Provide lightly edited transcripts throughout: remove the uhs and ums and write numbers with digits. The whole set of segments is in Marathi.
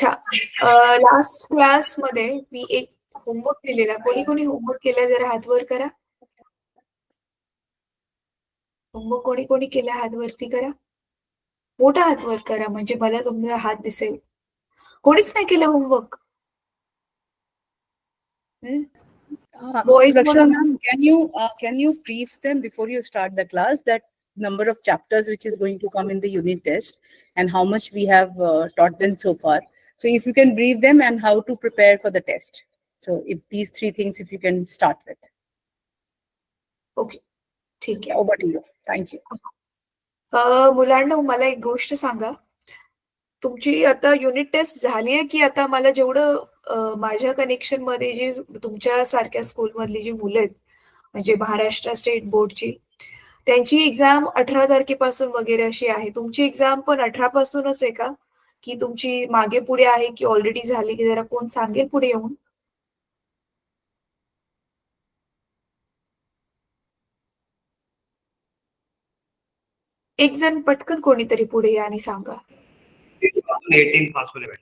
अच्छा. लास्ट क्लासमध्ये मी एक होमवर्क दिलेला. कोणी कोणी होमवर्क केलाय जरा हात वर करा. होमवर्क कोणी कोणी केलाय हात वरती करा. मोठा हात वर करा म्हणजे मला तुमचा हात दिसेल. कोणीच नाही केलं होमवर्क? हं? बॉयज Surakshana म्हणून ma'am, can you brief them before you start the class that number of chapters which is going to come in the unit test and how much we have taught them so far? So if you can brief them and how to prepare for the test. So if these three things, if you can start with. Okay. ठीक आहे. Over to you. Thank you. मुलांनो मला एक गोष्ट सांगा. तुमची आता युनिट टेस्ट झाली आहे, की आता मला जेवढं माझ्या कनेक्शनमध्ये जी तुमच्या सारख्या स्कूलमधली जी मुलं आहेत, म्हणजे महाराष्ट्र स्टेट बोर्डची, त्यांची एक्झाम 18 तारखेपासून वगैरे अशी आहे. तुमची एक्झाम पण 18 पासूनच आहे का? की तुमची मागे-पुढे आहे, की ऑलरेडी झाली? की जरा कोण सांगेल पुढे येऊन? एक जण पटकन कोणीतरी पुढे या आणि सांगा. 18 पासून आहे.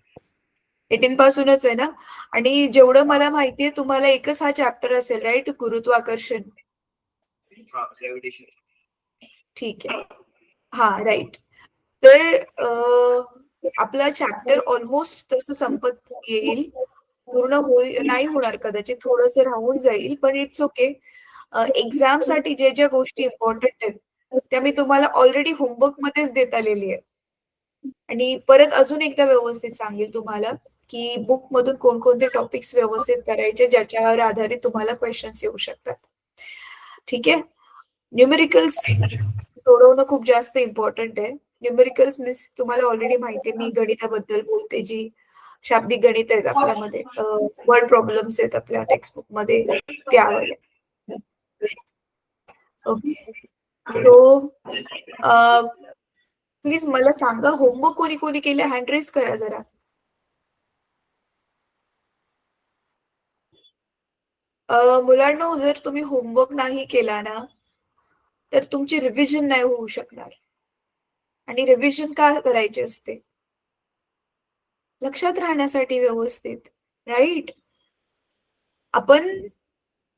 18 पासूनच आहे ना? आणि जेवढं मला माहिती आहे तुम्हाला एकच हा चॅप्टर असेल राइट? गुरुत्वाकर्षण. ग्रॅव्हिटेशन. ठीक आहे. हां, राइट. तर आपला चॅप्टर ऑलमोस्ट तसं संपत येईल. पूर्ण नाही होणार कदाचित, थोडंसं राहून जाईल, पण इट्स ओके. एक्झामसाठी ज्या गोष्टी इम्पोर्टंट आहेत, त्या मी तुम्हाला ऑलरेडी होमवर्कमध्येच देत आलेली आहे. आणि परत अजून एकदा व्यवस्थित सांगेल तुम्हाला, की बुकमधून कोणकोणते टॉपिक्स व्यवस्थित करायचे, ज्याच्यावर आधारित तुम्हाला क्वेशन्स येऊ शकतात. ठीक आहे? न्यूमेरिकल्स सोडवणं खूप जास्त इम्पोर्टंट आहे. न्यूमेरिकल्स मीन्स तुम्हाला ऑलरेडी माहिती आहे, मी गणिताबद्दल बोलते, जी शाब्दिक गणित आहेत आपल्यामध्ये. वर्ड प्रॉब्लेम्स आहेत आपल्या टेक्स्टबुकमध्ये त्यावाले. ओके. सो प्लीज मला सांगा होमवर्क कोणी कोणी केले हँड रेज करा जरा. मुलांनो जर तुम्ही होमवर्क नाही केला ना, तर तुमची रिव्हिजन नाही होऊ शकणार. आणि रिव्हिजन का करायची असते? लक्षात राहण्यासाठी व्यवस्थित, राइट? आपण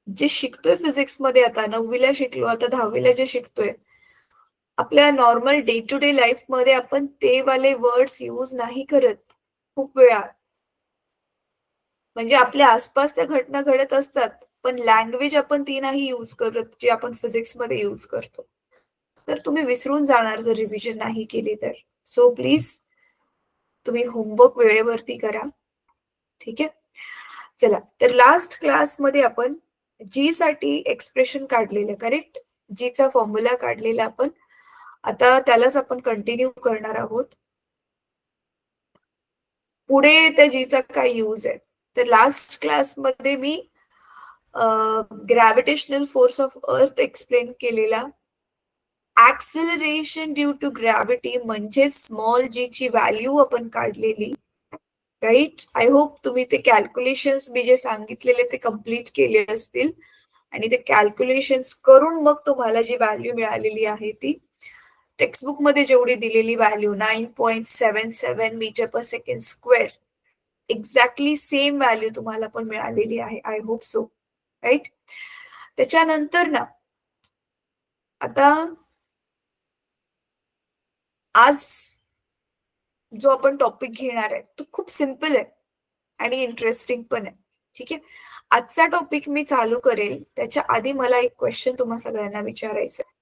जे शिकतोय फिजिक्समध्ये आता 9वी शिकलो, आता 10वी जे शिकतोय, आपल्या नॉर्मल डे टू डे लाईफमध्ये आपण ते वाले वर्ड्स यूज नाही करत खूप वेळा. म्हणजे आपल्या आसपास त्या घटना घडत असतात, पण लँग्वेज आपण ती नाही यूज करत, जी आपण फिजिक्समध्ये यूज करतो. तर तुम्ही विसरून जाणार जर रिव्हिजन नाही केली तर. सो प्लीज तुम्ही होमवर्क वेळेवरती करा. ठीक आहे? चला, तर लास्ट क्लासमध्ये आपण जी साठी एक्सप्रेशन काढलेलं, करेक्ट? जीचा फॉर्म्युला काढलेला आपण. आता त्यालाच आपण कंटिन्यू करणार आहोत. पुढे त्या जीचा काय यूज आहे? तर लास्ट क्लासमध्ये मी gravitational force of earth explain केलेला. ॲक्सेलरेशन ड्यू टू ग्रॅव्हिटी म्हणजे स्मॉल जी ची व्हॅल्यू आपण काढलेली. राइट? आय होप तुम्ही ते कॅल्क्युलेशन्स मी जे सांगितलेले ते कंप्लीट केले असतील आणि ते कॅल्क्युलेशन्स करून मग तुम्हाला जी व्हॅल्यू मिळालेली आहे ती टेक्स्टबुक मध्ये जेवढी दिलेली value 9.77 metre per second square, exactly same value तुम्हाला पण मिळालेली आहे. I hope so. राइट? त्याच्यानंतर ना आता आज जो आपण टॉपिक घेणार आहे तो खूप सिंपल आहे आणि इंटरेस्टिंग पण आहे. ठीक आहे? आजचा टॉपिक मी चालू करेल त्याच्या आधी मला एक क्वेश्चन तुम्हा सगळ्यांना विचारायचा आहे.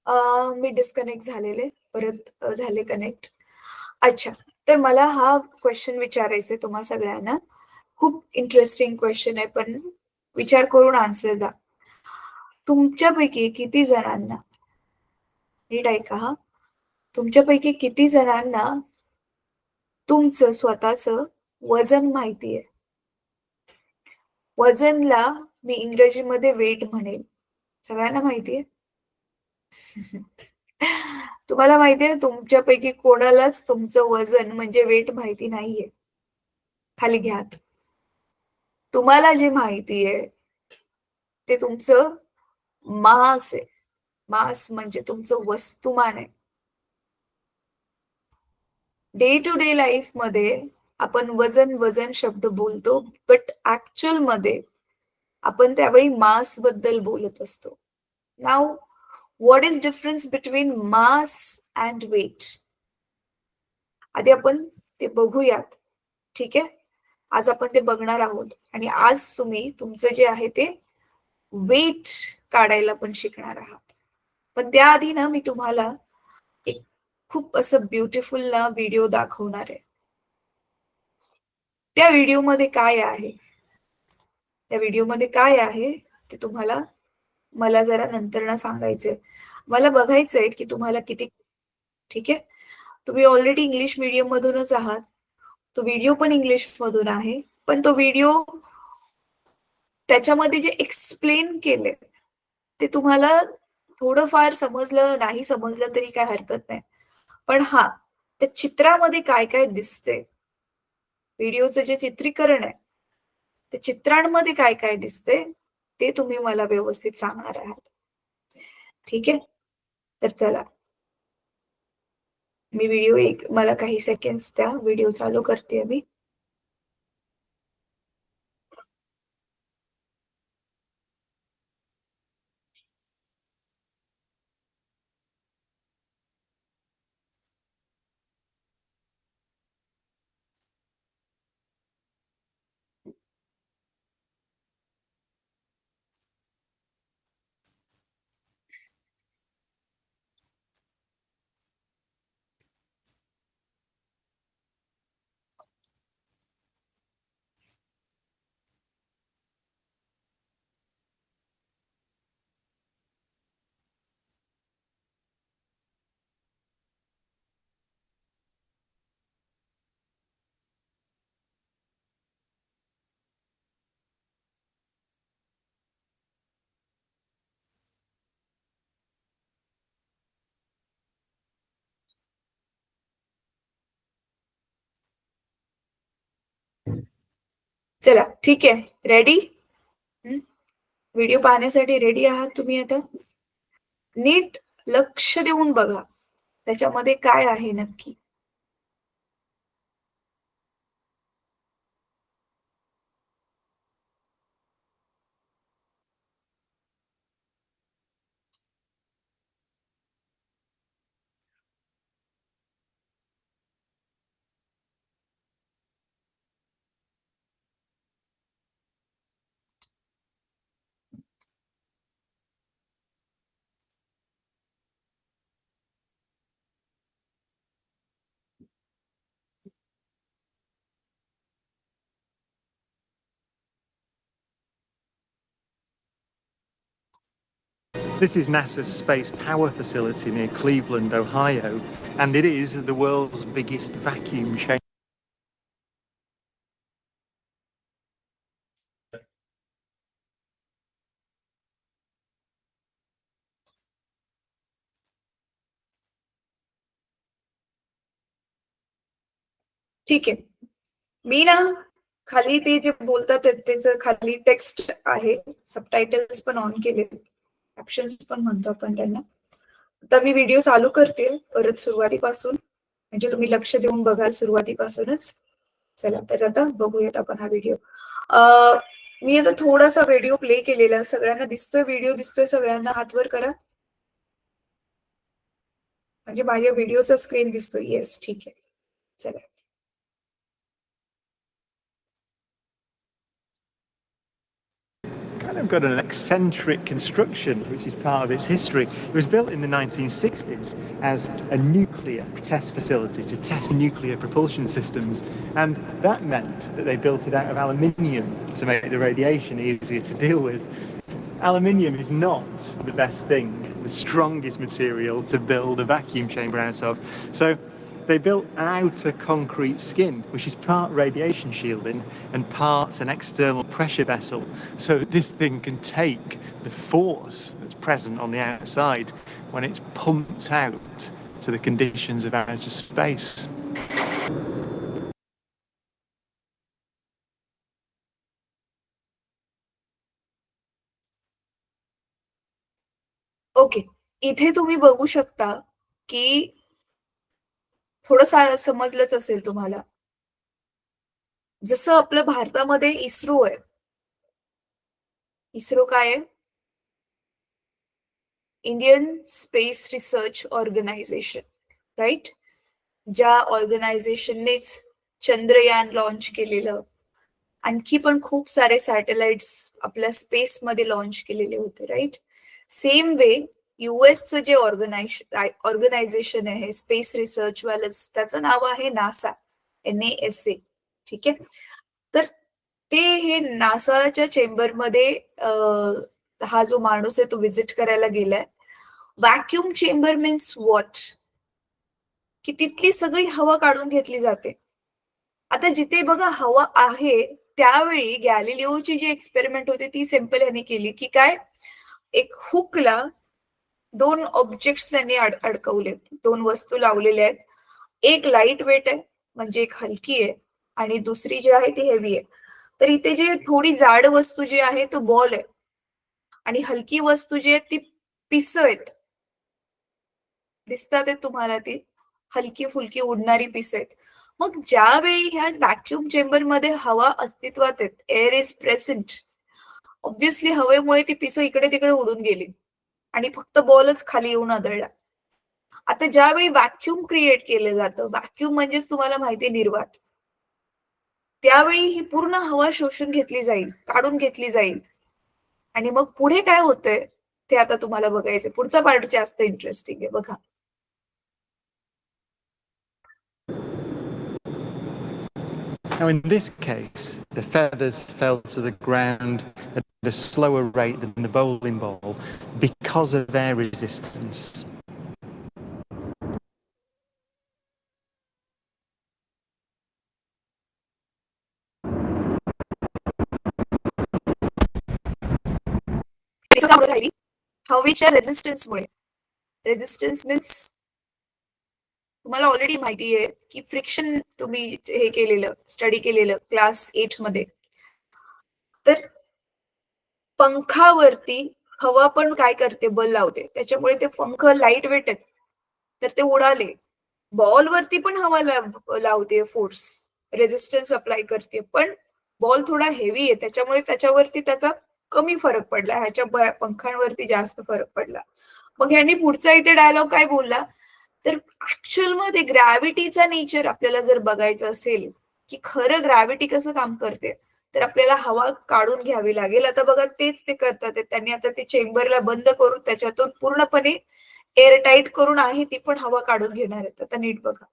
मी डिस्कनेक्ट झालेले, परत झाले कनेक्ट. अच्छा, तर मला हा क्वेश्चन विचारायचा आहे तुम्हा सगळ्यांना. खूप इंटरेस्टिंग क्वेश्चन आहे, पण विचार करून आन्सर द्या. तुमच्यापैकी किती जणांना, नीट ऐका हा, तुमच्यापैकी किती जणांना तुमचं स्वतःचं वजन माहिती आहे? वजनला मी इंग्रजीमध्ये वेट म्हणेल. सगळ्यांना माहिती आहे? तुम्हाला माहिती आहे तुमच्यापैकी कोणालाच तुमचं वजन म्हणजे वेट माहिती नाहीये. खाली घ्या हात. तुम्हाला जे माहिती आहे ते तुमचं मास आहे. मास म्हणजे तुमचं वस्तुमान आहे. डे टू डे लाईफ मध्ये आपण वजन वजन शब्द बोलतो, बट ऍक्च्युअल मध्ये आपण त्यावेळी मास बद्दल बोलत असतो. Now what is difference between mass and weight? आधी आपण ते बघूयात. ठीक आहे, आज आपण ते बघणार आहोत आणि आज तुम्ही तुमचं जे आहे ते वेट काढायला पण शिकणार आहात. पण त्याआधी ना मी तुम्हाला एक खूप असं ब्युटिफुल ना व्हिडिओ दाखवणार आहे. त्या व्हिडिओमध्ये काय आहे, त्या व्हिडिओमध्ये काय आहे ते तुम्हाला मला जरा नंतर ना सांगायचंय. मला बघायचंय की तुम्हाला किती. ठीक आहे, तुम्ही ऑलरेडी इंग्लिश मीडियम मधूनच आहात. तो व्हिडिओ पण इंग्लिश मधून आहे, पण तो व्हिडिओ त्याच्यामध्ये जे एक्सप्लेन केले ते तुम्हाला थोडंफार समजलं, नाही समजलं तरी काय हरकत नाही. पण हा, त्या चित्रामध्ये काय काय दिसते, व्हिडिओचं जे चित्रीकरण आहे त्या चित्रांमध्ये काय काय दिसते ते तुम्ही मला व्यवस्थित सांगणार आहात. ठीक आहे, तर चला मी व्हिडिओ मला काही सेकंड्स द्या, व्हिडिओ चालू करते मी. चला ठीक आहे, रेडी? व्हिडिओ पाहण्यासाठी रेडी आहात तुम्ही आता? नीट लक्ष देऊन बघा त्याच्यामध्ये काय आहे नक्की. This is NASA's Space Power Facility near Cleveland, Ohio, and it is the world's biggest vacuum chamber. ठीक आहे, मी ना खाली ते जे बोलतात त्याचं खाली टेक्स्ट आहे, सबटायटल्स पण ऑन केले, ऑप्शन्स पण म्हणतो आपण त्यांना. आता मी व्हिडिओ चालू करते परत सुरुवातीपासून, म्हणजे तुम्ही लक्ष देऊन बघाल सुरुवातीपासूनच. चला तर आता बघूयात आपण हा व्हिडिओ. मी आता थोडासा व्हिडिओ प्ले केलेला, सगळ्यांना दिसतोय व्हिडिओ? दिसतोय सगळ्यांना? हात वर करा म्हणजे माझ्या व्हिडिओचा स्क्रीन दिसतोय. येस, ठीक आहे. चला kind of got an eccentric construction, which is part of its history. It was built in the 1960s as a nuclear test facility to test nuclear propulsion systems, and that meant that they built it out of aluminium to make the radiation easier to deal with. Aluminium is not the best thing, the strongest material to build a vacuum chamber out of. So they built an outer concrete skin, which is part radiation shielding and part an external pressure vessel. So this thing can take the force that's present on the outside when it's pumped out to the conditions of outer space. Okay, इथे तुम्ही बघू शकता की थोडंसं समजलंच असेल तुम्हाला. जसं आपलं भारतामध्ये इस्रो आहे. इस्रो काय आहे? Indian space research organisation, right? ज्या ऑर्गनायझेशननेच चंद्रयान लॉन्च केलेलं, आणखी पण खूप सारे सॅटेलाइट्स आपल्या स्पेसमध्ये लॉन्च केलेले होते, राईट? सेम वे युएसचं जे ऑर्गनायझेशन आहे स्पेस रिसर्च वालच, त्याचं नाव आहे नासा, NASA, ठीक आहे? तर ते हे नासाच्या चेंबरमध्ये हा जो माणूस आहे तो व्हिजिट करायला गेलाय. Vacuum chamber means what? की तिथली सगळी हवा काढून घेतली जाते. आता जिथे बघा हवा आहे त्यावेळी गॅलिलिओची जी एक्सपेरिमेंट होती ती सिंपल यांनी केली की काय, एक हुकला 2 ऑब्जेक्ट्स त्यांनी अडकवले, 2 वस्तू लावलेल्या आहेत. एक लाईट वेट आहे म्हणजे एक हलकी आहे आणि दुसरी जी आहे ती हेवी आहे. तर इथे जे थोडी जाड वस्तू जी आहे तो बॉल आहे आणि हलकी वस्तू जी आहे ती पिसं आहेत. दिसतात आहेत तुम्हाला ती हलकी फुलकी उडणारी पिसं आहेत. मग ज्यावेळी ह्या व्हॅक्यूम चेंबर मध्ये हवा अस्तित्वात आहे, एअर इज प्रेझेंट, ऑब्व्हियसली हवेमुळे ती पिसं इकडे तिकडे उडून गेली आणि फक्त बॉलच खाली येऊन आदळला. आता ज्यावेळी व्हॅक्यूम क्रिएट केलं जातं, व्हॅक्यूम म्हणजेच तुम्हाला माहिती निर्वात, त्यावेळी ही पूर्ण हवा शोषून घेतली जाईल, काढून घेतली जाईल. आणि मग पुढे काय होतंय ते आता तुम्हाला बघायचं. पुढचा पार्ट जास्त इंटरेस्टिंग आहे, बघा. Now, in this case, the feathers fell to the ground at a slower rate than the bowling ball because of air resistance. हवेच्या रेझिस्टन्समुळे. रेझिस्टन्स मीन्स तुम्हाला ऑलरेडी माहिती आहे की फ्रिक्शन तुम्ही हे केलेलं, स्टडी केलेलं क्लास 8 मध्ये. तर पंखावरती हवा पण काय करते, बल लावते, त्याच्यामुळे ते पंख लाईट वेट आहेत तर ते उडाले. बॉलवरती पण हवा लावते, फोर्स रेझिस्टन्स अप्लाय करते, पण बॉल थोडा हेवी आहे त्याच्यामुळे त्याच्यावरती त्याचा कमी फरक पडला, ह्याच्या पंखांवरती जास्त फरक पडला. मग ह्यांनी पुढचा इथे डायलॉग काय बोलला, तर ऍक्च्युअल मध्ये ग्रॅव्हिटीचा नेचर आपल्याला जर बघायचं असेल की खरं ग्रॅव्हिटी कसं काम करते, तर आपल्याला हवा काढून घ्यावी लागेल. आता बघा तेच ते करतात. त्यांनी आता ते चेंबरला बंद करून त्याच्यातून पूर्णपणे एअर टाईट करून आहे ती पण हवा काढून घेणार आहेत. आता नीट बघा.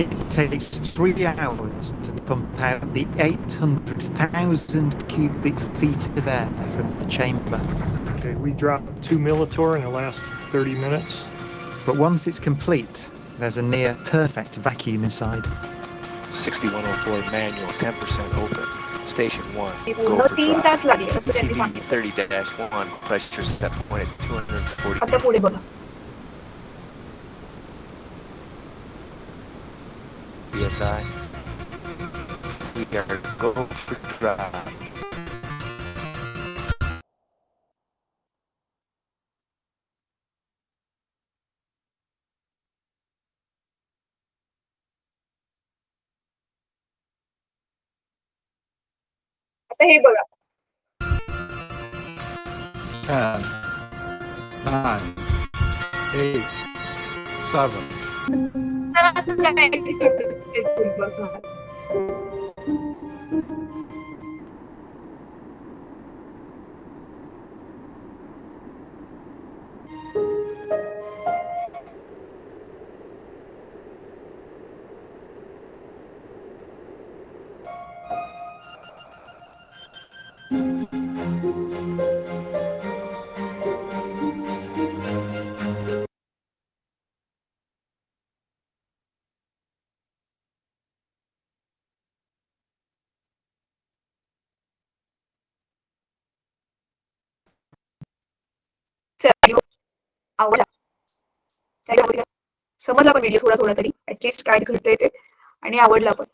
It takes 3 hours to pump out the 800,000 cubic feet of air from the chamber. Okay, we dropped 2 Millitor in the last 30 minutes. But once it's complete, there's a near perfect vacuum inside. 6104 manual, 10% open. Station 1, ते go पूर्ण for 3 तास drive. लागले असं त्यांनी सांगितलं. CV30-1, pressure set point at 240 आता पुढे बघा. psi. We are go for drive. आता हे बघा 10, 9, 8, 7. काय घडते ते बघा. चला, आवडला त्याच्यामध्ये समजला पण व्हिडिओ थोडा थोडा तरी ऍटलिस्ट काय घडतंय ते आणि आवडला पण.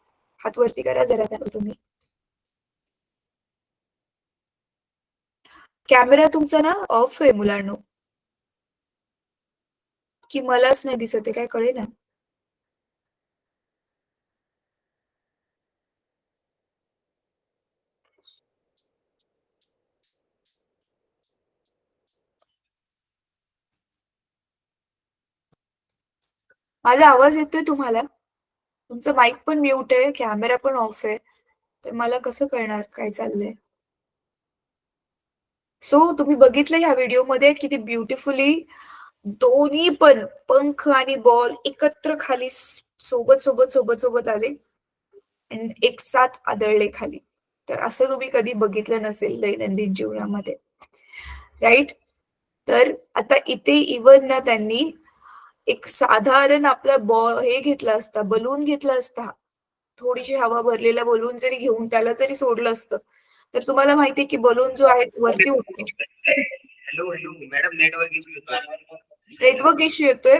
हात वरती करा जरा त्याला तुम्ही. कॅमेरा तुमचा ना ऑफ आहे मुलांनो, की मलाच नाही दिसत आहे काय कळेल ना. माझा आवाज येतोय तुम्हाला? तुमचं माईक पण म्यूट आहे, कॅमेरा पण ऑफ आहे, तर मला कसं कळणार काय चाललंय. सो तुम्ही बघितलं ह्या व्हिडिओमध्ये किती ब्युटिफुली दोन्ही पण पंख आणि बॉल एकत्र खाली सोबत सोबत सोबत सोबत आले आणि एक साथ आदळले खाली. तर असं तुम्ही कधी बघितलं नसेल दैनंदिन जीवनामध्ये, राईट. तर आता इथे इवन ना त्यांनी एक साधारण आपला हे घेतला असता, बलून घेतला असता, थोडीशी हवा भरलेला बलून जरी घेऊन त्याला जरी सोडलं असतं तर तुम्हाला माहितीये की बलून जो आहे वरती उठतो. Hello hello madam, network issue येतोय. नेटवर्क इश्यू येतोय.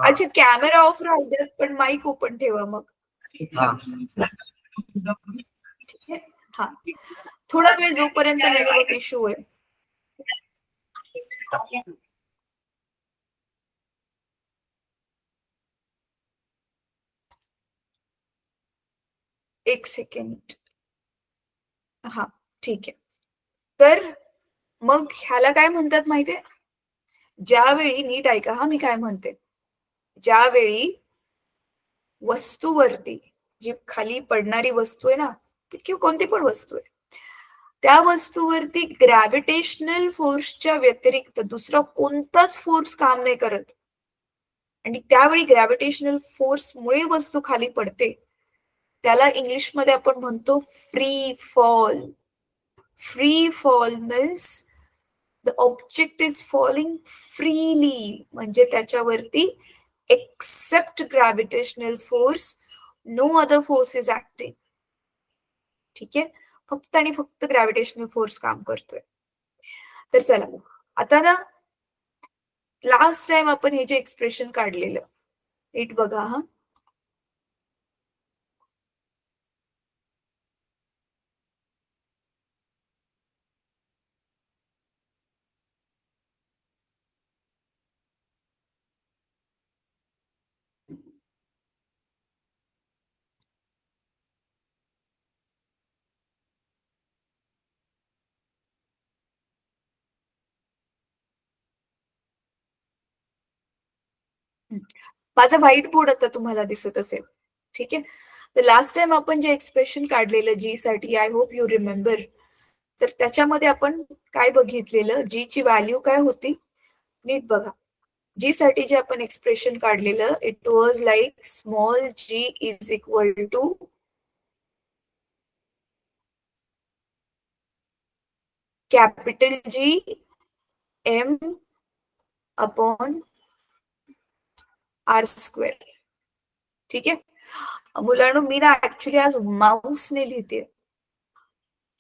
अच्छा, कॅमेरा ऑफ राहू द्या पण माईक ओपन ठेवा मग. ठीक आहे. हा, थोडा वेळ जोपर्यंत नेटवर्क इश्यू आहे. एक सेकंड. हा, ठीक आहे. तर मग ह्याला काय म्हणतात माहितीये? ज्यावेळी, नीट ऐका हा मी काय म्हणते, ज्यावेळी वस्तूवरती, जी खाली पडणारी वस्तू आहे ना किंवा कोणती पण वस्तू आहे, त्या वस्तूवरती ग्रॅव्हिटेशनल फोर्सच्या व्यतिरिक्त दुसरा कोणताच फोर्स काम नाही करत आणि त्यावेळी ग्रॅव्हिटेशनल फोर्समुळे वस्तू खाली पडते, त्याला इंग्लिशमध्ये आपण म्हणतो free fall. Free fall means the object is falling freely, म्हणजे त्याच्यावरती except gravitational force no other force is acting. ठीक आहे, फक्त आणि फक्त ग्रॅव्हिटेशनल फोर्स काम करतोय. तर चला आता ना, लास्ट टाइम आपण हे जे एक्सप्रेशन काढलेलं नीट बघा हा. माझा व्हाईट बोर्ड आता तुम्हाला दिसत असेल. ठीक आहे, तर लास्ट टाइम आपण जे एक्सप्रेशन काढलेलं जी साठी, आय होप यू रिमेंबर, तर त्याच्यामध्ये आपण काय बघितलेलं, जी ची व्हॅल्यू काय होती नीट बघा. जी साठी जे आपण एक्सप्रेशन काढलेलं, it was like small G is equal to capital G M upon R square. ठीक आहे मुलांनो, मी ना ऍक्च्युली आज माऊसने लिहिते,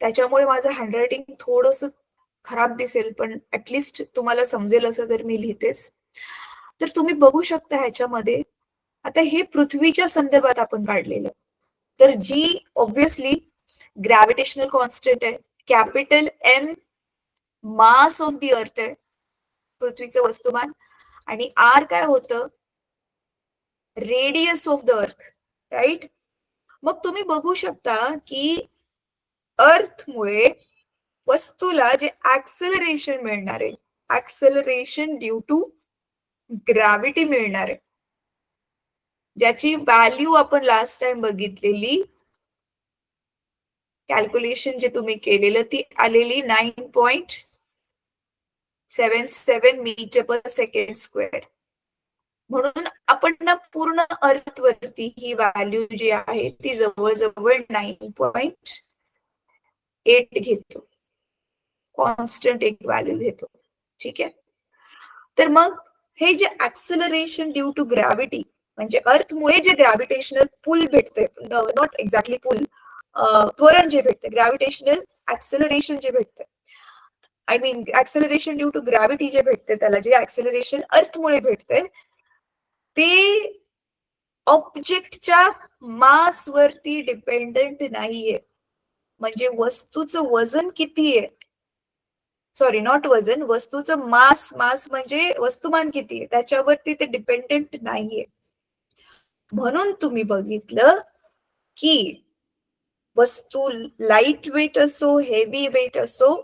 त्याच्यामुळे माझं हँडरायटिंग थोडंसं खराब दिसेल, पण ऍटलिस्ट तुम्हाला समजेल असं तर मी लिहितेच. तर तुम्ही बघू शकता ह्याच्यामध्ये, आता हे पृथ्वीच्या संदर्भात आपण काढलेलं, तर जी ऑब्विसली ग्रॅव्हिटेशनल कॉन्स्टंट आहे, capital M mass of the earth आहे, पृथ्वीचं वस्तुमान, आणि आर काय होतं, radius of the earth, right. मग तुम्ही बघू शकता की अर्थमुळे वस्तूला जे ऍक्सेलरेशन मिळणार आहे, ऍक्सेलरेशन ड्यू टू ग्रॅव्हिटी मिळणार आहे, ज्याची व्हॅल्यू आपण लास्ट टाइम बघितलेली, कॅल्क्युलेशन जे तुम्ही केलेलं ती आलेली 9.77 मीटर पर सेकंड स्क्वेअर. म्हणून आपण ना पूर्ण अर्थ वरती ही व्हॅल्यू जी आहे ती जवळजवळ 9.8 घेतो, कॉन्स्टंट एक व्हॅल्यू घेतो. ठीक आहे. तर मग हे जे ऍक्सेलरेशन ड्यू टू ग्रॅव्हिटी म्हणजे अर्थमुळे जे ग्रॅव्हिटेशनल पुल भेटते, नॉट एक्झॅक्टली पुल, त्वरण जे भेटते, ग्रॅव्हिटेशनल ऍक्सेलरेशन जे भेटते, I mean acceleration due to gravity जे भेटते, त्याला जे ऍक्सेलरेशन अर्थमुळे भेटते ते ऑब्जेक्टच्या मास वरती डिपेंडंट नाहीये. म्हणजे वस्तूचं वजन किती आहे, सॉरी नॉट वजन, वस्तूचं मास, मास म्हणजे वस्तुमान किती आहे त्याच्यावरती ते डिपेंडेंट नाहीये. म्हणून तुम्ही बघितलं की वस्तू लाईट वेट असो, हेवी वेट असो,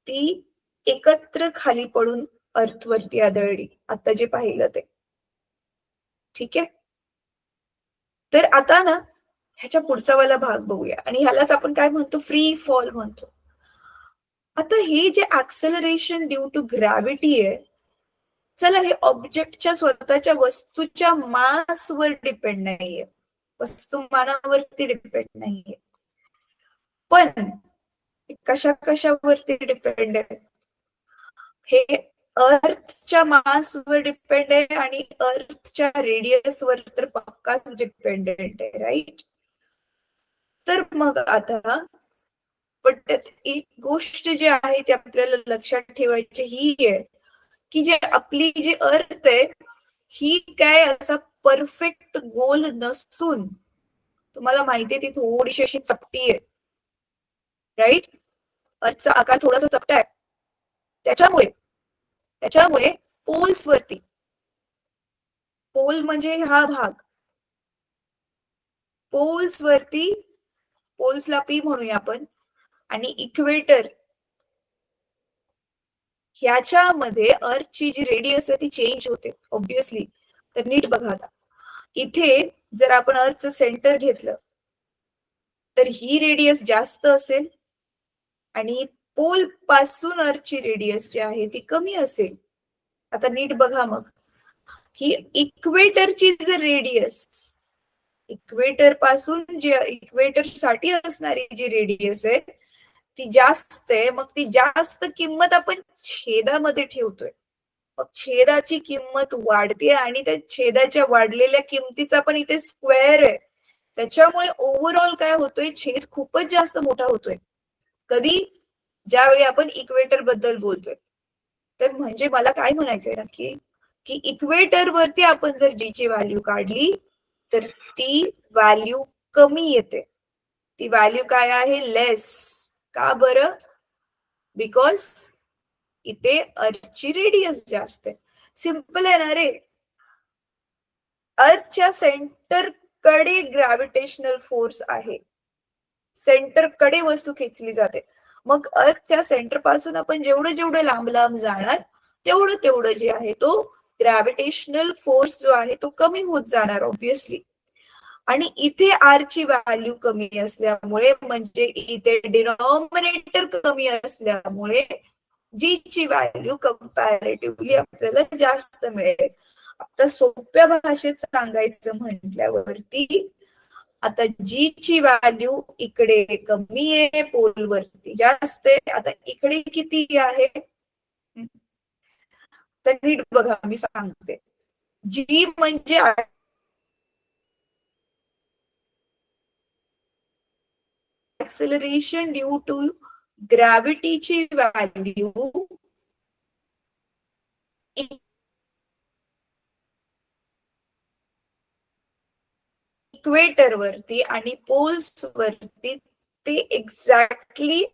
ती एकत्र खाली पडून अर्थवरती आदळली, आता जे पाहिलं ते. ठीक आहे. तर आता ना ह्याच्या पुढचा वाला भाग बघूया, आणि ह्यालाच आपण काय म्हणतो, फ्री फॉल म्हणतो. आता हे जे ऍक्सेलरेशन ड्यू टू ग्रॅव्हिटी आहे, चला हे ऑब्जेक्टच्या स्वतःच्या वस्तूच्या मासवर डिपेंड नाहीये, वस्तुमानावरती डिपेंड नाहीये, पण कशा कशावरती डिपेंड आहे, हे अर्थच्या मासवर डिपेंड आहे आणि अर्थच्या रेडियसवर तर पक्काच डिपेंडेंट आहे, राईट. तर मग आता पण त्यात एक गोष्ट जी आहे ती आपल्याला लक्षात ठेवायची ही आहे की जे आपली जी अर्थ आहे ही काय असा परफेक्ट गोल नसून, तुम्हाला माहितीये ती थोडीशी अशी चपटी आहे, राईट. अर्थचा आकार थोडासा चपटा आहे, त्याच्यामुळे पोल्स वरती, पोल म्हणजे हा भाग, पोल्स वरती, पोल्सला पी म्हणूया आपण, आणि इक्वेटर ह्याच्यामध्ये अर्थची जी रेडियस आहे ती चेंज होते ऑब्विसली. तर नीट बघा आता, इथे जर आपण अर्थचं सेंटर घेतलं तर ही रेडियस जास्त असेल आणि पोल पासून अर्थची रेडियस जी आहे ती कमी असेल. आता नीट बघा मग, ही इक्वेटरची जर रेडियस, इक्वेटर पासून जी इक्वेटर साठी असणारी जी रेडियस आहे ती जास्त आहे, मग ती जास्त किंमत आपण छेदामध्ये ठेवतोय, मग छेदाची किंमत वाढते आणि त्या छेदाच्या वाढलेल्या किमतीचा पण इथे स्क्वेअर आहे, त्याच्यामुळे ओव्हरऑल काय होतोय, छेद खूपच जास्त मोठा होतोय. कधी, ज्यावेळी आपण इक्वेटर बद्दल बोलतोय. तर म्हणजे मला काय म्हणायचंय नक्की, की इक्वेटर वरती आपण जर जी ची व्हॅल्यू काढली तर ती व्हॅल्यू कमी येते, ती व्हॅल्यू काय आहे, लेस. का बरं, बिकॉज इथे अर्थची रेडियस जास्त आहे. सिंपल आहे ना रे. अर्थच्या सेंटर कडे ग्रॅव्हिटेशनल फोर्स आहे, सेंटर कडे वस्तू खेचली जाते. मग अर्थच्या सेंटर पासून आपण जेवढं जेवढं लांब लांब जाणार तेवढं तेवढं जे आहे तो ग्रॅव्हिटेशनल फोर्स जो आहे तो कमी होत जाणार ऑब्विसली. आणि इथे आर ची व्हॅल्यू कमी असल्यामुळे, म्हणजे इथे डिनॉमिनेटर कमी असल्यामुळे जी ची व्हॅल्यू कंपॅरेटिव्हली आपल्याला जास्त मिळेल. आता सोप्या भाषेत सांगायचं म्हटल्यावरती, आता जी ची व्हॅल्यू इकडे कमी आहे, पोल वरती जास्त आहे. आता इकडे किती आहे तर नीट बघा, मी सांगते. जी म्हणजे ऍक्सेलरेशन ड्यू टू ग्रॅव्हिटीची व्हॅल्यू इक्वेटर वरती आणि पोल्स वरती ते एक्झॅक्टली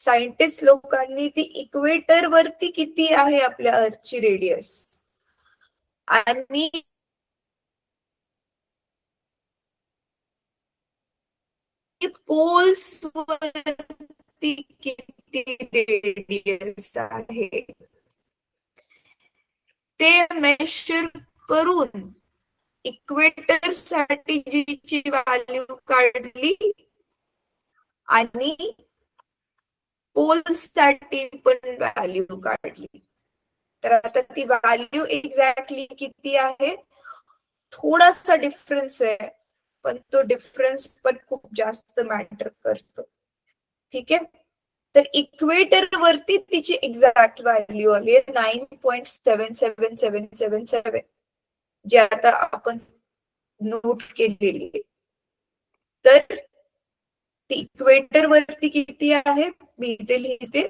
सायंटिस्ट लोकांनी ती इक्वेटर वरती किती आहे आपल्या अर्थची रेडियस आणि पोल्स वरती किती रेडियस आहे ते मेजर करून इक्वेटर साठी जी व्हॅल्यू काढली आणि पोल्स साठी पण व्हॅल्यू काढली. तर आता ती व्हॅल्यू एक्झॅक्टली किती आहे, थोडासा डिफरन्स आहे पण तो डिफरन्स पण खूप जास्त मॅटर करतो. ठीक आहे, तर इक्वेटर वरती तिची एक्झॅक्ट व्हॅल्यू आली 9.77777 जे आता आपण नोट केलेली आहे. तर ती इक्वेटर वरती किती आहे मी इथे लिहिते,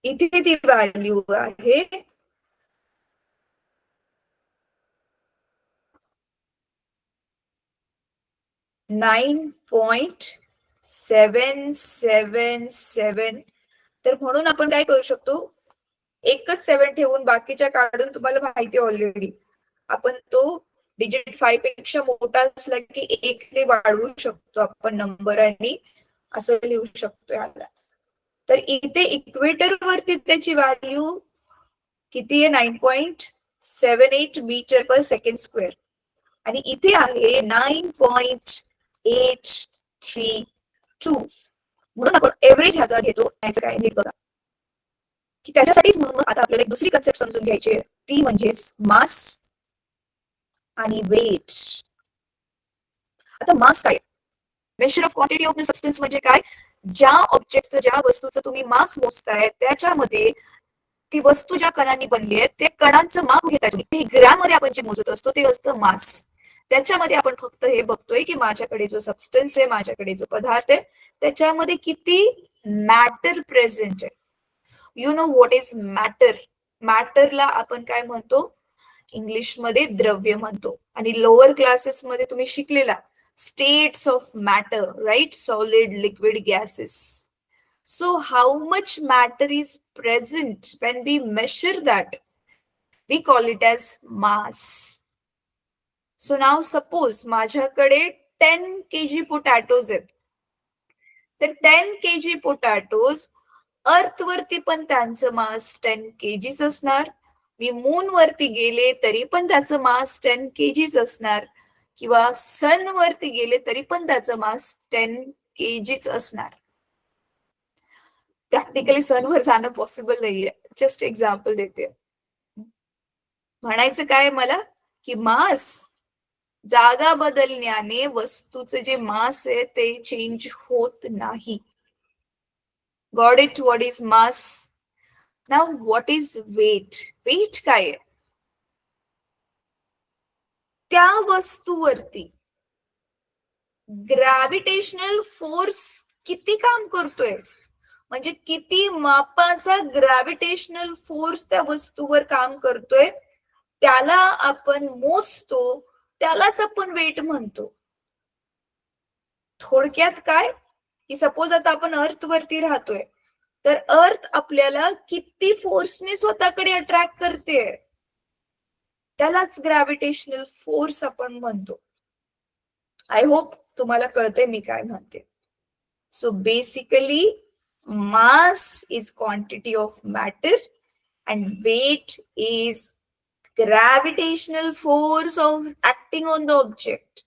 इथे ती व्हॅल्यू आहे 9.777. तर म्हणून आपण काय करू शकतो, एकच 7 ठेवून बाकीच्या काढून तुम्हाला माहिती ऑलरेडी आपण तो डिजिट 5 पेक्षा मोठा असला की 1 ने वाढवू शकतो आपण नंबर आणि असं लिहू शकतो याला. तर इथे इक्वेटर वरती त्याची व्हॅल्यू किती आहे 9.78 मीटर पर सेकंड स्क्वेअर आणि इथे आहे 9.832. म्हणून आपण एव्हरेज ह्याचा घेतो. याचं काय नीट बघा की त्याच्यासाठीच मग आता आपल्याला एक दुसरी कन्सेप्ट समजून घ्यायची आहे, ती म्हणजेच मास आणि वेट. आता मास काय, measure of quantity of the substance म्हणजे काय, ज्या ऑब्जेक्टचं ज्या वस्तूचं तुम्ही मास मोजताय त्याच्यामध्ये ती वस्तू ज्या कणांनी बनली आहे ते कणांचं माप घेताय तुम्ही. ग्रॅम मध्ये आपण जे मोजत असतो ते असतं मास. त्याच्यामध्ये आपण फक्त हे बघतोय की माझ्याकडे जो सबस्टन्स आहे, माझ्याकडे जो पदार्थ आहे त्याच्यामध्ये किती मॅटर प्रेझेंट आहे. You know what is matter. मॅटरला आपण काय म्हणतो, इंग्लिशमध्ये द्रव्य म्हणतो आणि लोअर क्लासेस मध्ये तुम्ही शिकलेला states of matter, right, solid, liquid, gases. So how much matter is present when we measure that? We call it as mass. So now suppose माझ्याकडे 10 kg potatoes आहेत. तर 10 kg potatoes अर्थ वरती पण त्यांचं मास 10 kg असणार. मी मून वरती गेले तरी पण त्याचं मास 10 kg असणार किंवा सन वरती गेले तरी पण त्याचं मास 10 kg असणार. प्रॅक्टिकली सनवर जाणं पॉसिबल नाहीये, जस्ट एक्झाम्पल देते. म्हणायचं काय मला की मास जागा बदलण्याने वस्तूचे जे मास आहे ते चेंज होत नाही. Got it, what is mass. Now what is weight. Weight काय आहे, त्या वस्तूवरती ग्रॅव्हिटेशनल फोर्स किती काम करतोय, म्हणजे किती मापाचा ग्रॅव्हिटेशनल फोर्स त्या वस्तूवर काम करतोय त्याला आपण मोजतो, त्यालाच आपण वेट म्हणतो. थोडक्यात काय की सपोज आता आपण अर्थ वरती राहतोय तर अर्थ आपल्याला किती फोर्सने स्वतःकडे अट्रॅक्ट करते त्यालाच ग्रॅव्हिटेशनल फोर्स आपण म्हणतो. आय होप तुम्हाला कळते मी काय म्हणते. So basically mass is quantity of matter and weight is gravitational force of acting on the object.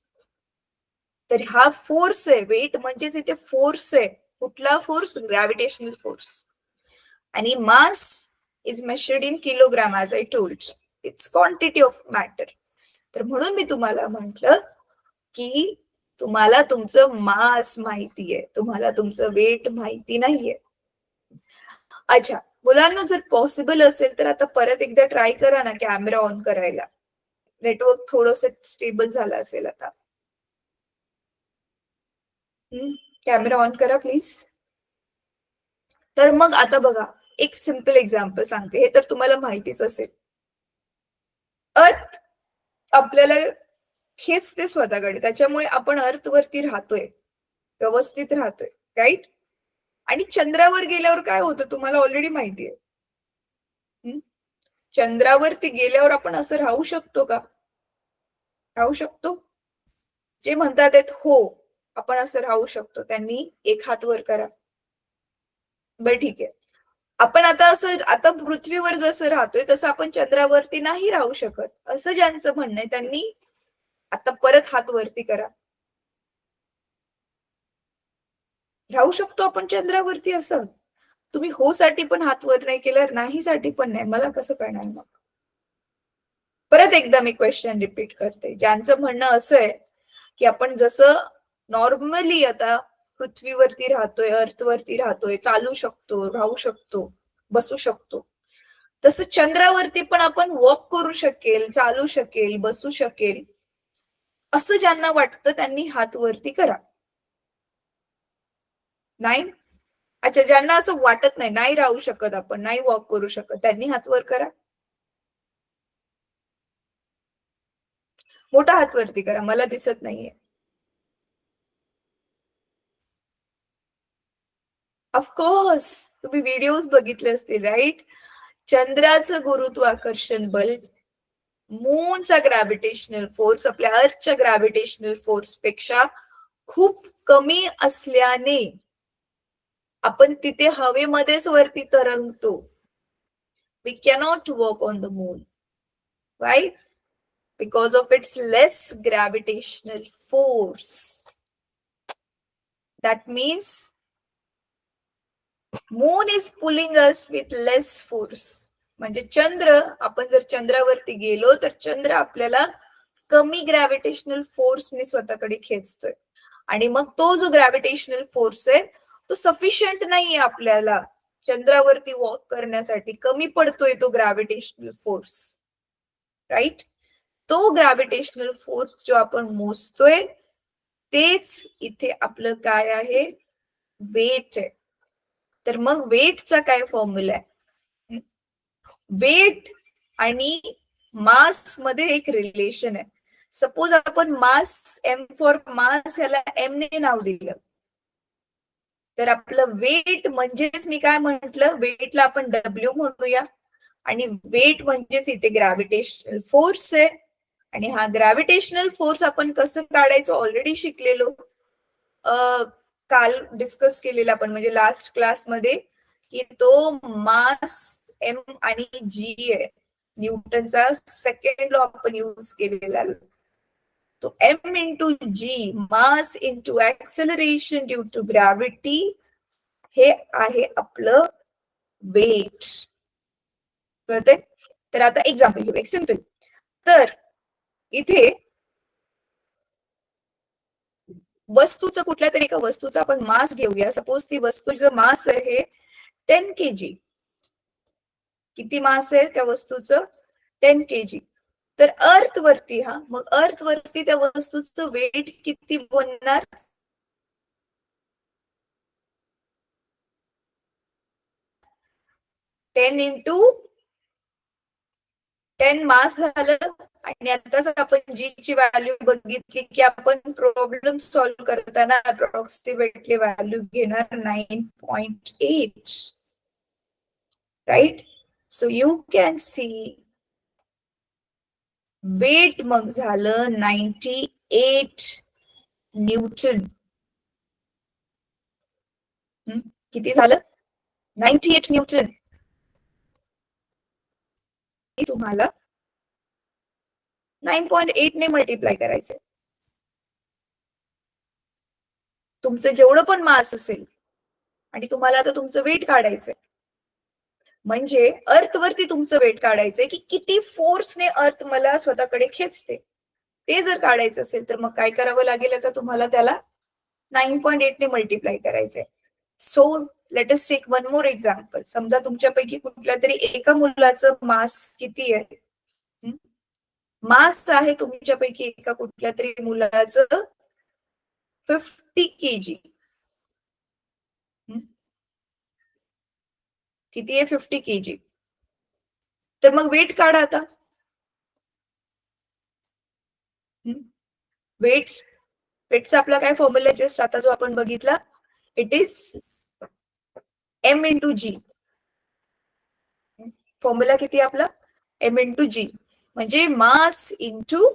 तर हा फोर्स आहे, वेट म्हणजेच इथे फोर्स आहे. कुठला फोर्स, ग्रॅव्हिटेशनल फोर्स. आणि mass is measured in kilogram as I told. It's quantity of matter. तर म्हणून मी तुम्हाला म्हटलं की तुम्हाला तुमचं मास माहितीये, तुम्हाला तुमचं वेट माहिती नाहीये. अच्छा, मुलांना जर पॉसिबल असेल तर आता परत एकदा ट्राय करा ना कॅमेरा ऑन करायला. नेटवर्क थोडंसं स्टेबल झालं असेल आता. कॅमेरा ऑन करा प्लीज. तर मग आता बघा, एक सिंपल एक्झाम्पल सांगते, हे तर तुम्हाला माहितीच असेल. अर्थ आपल्याला खेचते स्वतःकडे, त्याच्यामुळे आपण अर्थवरती राहतोय, व्यवस्थित राहतोय, राईट. आणि चंद्रावर गेल्यावर काय होतं तुम्हाला ऑलरेडी माहितीये. चंद्रावरती गेल्यावर आपण असं राहू शकतो का? राहू शकतो? जे म्हणतात आहेत हो आपण असं राहू शकतो त्यांनी एक हात वर करा. बरं ठीक आहे. आपण आता पृथ्वीवर जसं राहतोय तसं आपण चंद्रावरती नाही राहू शकत, असं ज्यांचं म्हणणं आहे त्यांनी आता परत हात वरती करा. राहू शकतो आपण चंद्रावरती असं? तुम्ही हो साठी पण हात वर नाही केलं, नाही साठी पण नाही, मला कसं कळणार मग? परत एकदा मी क्वेश्चन रिपीट करते. ज्यांचं म्हणणं असं आहे की आपण जसं नॉर्मली आता पृथ्वीवरती राहतोय, अर्थवरती राहतोय, चालू शकतो, राहू शकतो, बसू शकतो, तसं चंद्रावरती पण आपण वॉक करू शकेल, चालू शकेल, बसू शकेल, असं ज्यांना वाटतं त्यांनी हात वरती करा. नाही? अच्छा, ज्यांना असं वाटत नाही, नाही राहू शकत आपण, नाही वॉक करू शकत, त्यांनी हात वर करा. मोठा हात वरती करा, मला दिसत नाहीये. ऑफकोर्स तुम्ही व्हिडिओज बघितले असतील, राईट. चंद्राचं गुरुत्वाकर्षण बल मूनचा ग्रॅव्हिटेशनल फोर्स आपल्या अर्थच्या ग्रॅव्हिटेशनल फोर्स पेक्षा खूप कमी असल्याने आपण तिथे हवेमध्येच वरती तरंगतो. We cannot walk on the moon. Why? Because of its less gravitational force. That means moon is pulling us with less force. म्हणजे चंद्र, आपण जर चंद्रावरती गेलो तर चंद्र आपल्याला कमी ग्रॅव्हिटेशनल फोर्सने स्वतःकडे खेचतोय. आणि मग तो जो ग्रॅव्हिटेशनल फोर्स आहे तो सफिशियंट नाहीये आपल्याला चंद्रावरती वॉक करण्यासाठी, कमी पडतोय तो ग्रॅव्हिटेशनल फोर्स, राईट. तो ग्रॅव्हिटेशनल फोर्स जो आपण मोजतोय तेच इथे आपलं काय आहे, वेट आहे. तर मग वेटचा काय फॉर्म्युला आहे? वेट आणि मास मध्ये एक रिलेशन आहे. सपोज आपण मास, एम फॉर मास, ह्याला एम ने नाव दिलं, तर आपलं वेट म्हणजेच मी काय म्हंटल, वेटला आपण डब्ल्यू म्हणूया. आणि वेट म्हणजेच इथे ग्रॅव्हिटेशनल फोर्स आहे. आणि हा ग्रॅव्हिटेशनल फोर्स आपण कसं काढायचं ऑलरेडी शिकलेलो, काल डिस्कस केलेला आपण, म्हणजे लास्ट क्लासमध्ये, की तो मास एम आणि जी आहे. न्यूटनचा सेकंड लॉ आपण यूज केलेला. तो M into G, mass into acceleration due to gravity, हे आहे आपलं वेट. कळतंय? तर आता एक्झाम्पल घेऊ, एक सिंपल. तर इथे वस्तूचं, कुठल्या तरी एका वस्तूचा आपण मास घेऊया. सपोज ती वस्तूचं मास आहे 10 kg. किती मास आहे त्या वस्तूचं? 10 kg. तर अर्थ वरती, मग अर्थ वरती त्या वस्तूचं वेट किती बनणार? 10 इंटू 10 मास झालं. आणि आताच आपण जी ची व्हॅल्यू बघितली की आपण प्रॉब्लेम सॉल्व्ह करताना अप्रॉक्सिमेटली व्हॅल्यू घेणार 9.8, right. So you can see weight मग झालं 98 न्यूटन. किती झालं? 98 न्यूटन. तुम्हाला 9.8 ने मल्टिप्लाय करायचंय. तुमचं जेवढं पण मास असेल आणि तुम्हाला आता तुमचं वेट काढायचंय, म्हणजे अर्थ वरती तुमचं वेट काढायचंय की किती फोर्सने अर्थ मला स्वतःकडे खेचते, ते जर काढायचं असेल तर मग काय करावं लागेल, आता तुम्हाला त्याला 9.8 ने मल्टिप्लाय करायचंय. So let us take one more example. समजा तुमच्यापैकी कुठल्या तरी एका मुलाचं मास किती आहे? मास आहे तुमच्यापैकी एका कुठल्या तरी मुलाचं 50 kg. किती आहे? 50 kg. तर मग वेट काढा आता. वेटचा आपला काय फॉर्म्युला जस्ट आता जो आपण बघितला, it is m into G. Formula किती आपला? m इंटू जी, म्हणजे mass into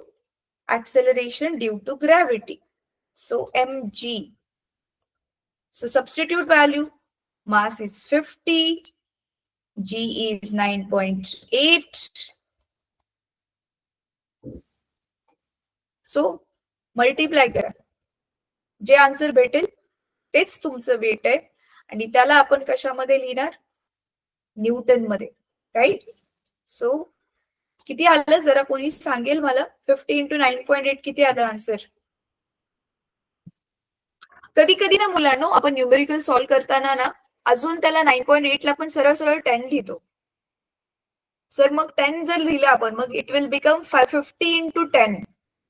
acceleration due to gravity. So mg. So substitute value. Mass is 50. G is 9.8. So multiply करा. जे आन्सर भेटेल तेच तुमचं वेट आहे आणि त्याला आपण कशामध्ये लिहिणार? न्यूटन मध्ये, राईट? सो किती आलं जरा कोणी सांगेल मला? 50 इंटू 9.8 किती आलं आन्सर? कधी कधी ना मुलांनो, आपण न्यूमेरिकल सॉल्व्ह करताना ना अजून त्याला 9.8 ला पण सरळ सरळ 10 लिहितो. सर मग 10 जर लिहिलं आपण, मग it will become 550 into 10,